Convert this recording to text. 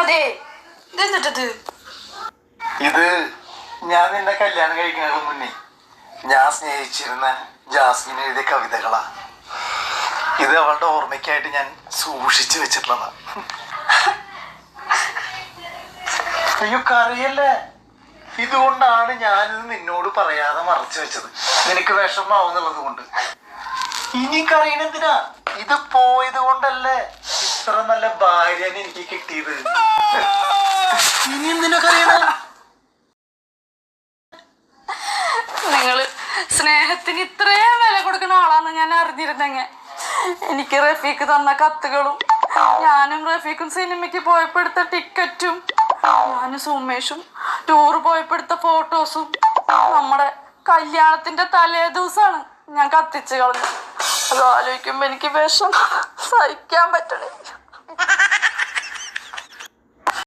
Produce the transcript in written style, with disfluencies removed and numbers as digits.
അതെ ഇതെന്നിട്ടത് ഇത് ഞാൻ നിന്നെ കല്യാണം കഴിക്കുന്നതിന് മുന്നേ ഞാൻ സ്നേഹിച്ചിരുന്ന ജാസ്മിൻ എഴുതിയ കവിതകളാ. ഇത് അവളുടെ ഓർമ്മയ്ക്കായിട്ട് ഞാൻ സൂക്ഷിച്ചു വെച്ചിട്ടുള്ളതാ. അയ്യോ കറിയല്ലേ, ഇതുകൊണ്ടാണ് ഞാനിത് നിന്നോട് പറയാതെ മറച്ചു വെച്ചത്, നിനക്ക് വിഷമാവുന്നുള്ളത് കൊണ്ട്. ഇനി കറിയണെന്തിനാ? ഇത് പോയത് കൊണ്ടല്ലേ ഇത്ര നല്ല ഭാര്യനെ എനിക്ക് കിട്ടിയത്. ഇനി എന്തിനാ കറിയണ? നിങ്ങള് സ്നേഹത്തിന് ഇത്രയും വില കൊടുക്കുന്ന ആളാന്ന് ഞാൻ അറിഞ്ഞിരുന്നെങ്ക എനിക്ക് റഫീഖ് തന്ന കത്തുകളും ഞാനും റഫീഖും സിനിമയ്ക്ക് പോയപ്പോ എടുത്ത ടിക്കറ്റും ഞാനും സുമേഷും ടൂർ പോയപ്പോ എടുത്ത ഫോട്ടോസും നമ്മുടെ കല്യാണത്തിന്റെ തലേ ദിവസമാണ് ഞാൻ കത്തിച്ചു കളഞ്ഞത്. അത് ആലോചിക്കുമ്പോ എനിക്ക് വിഷം സഹിക്കാൻ പറ്റണേ.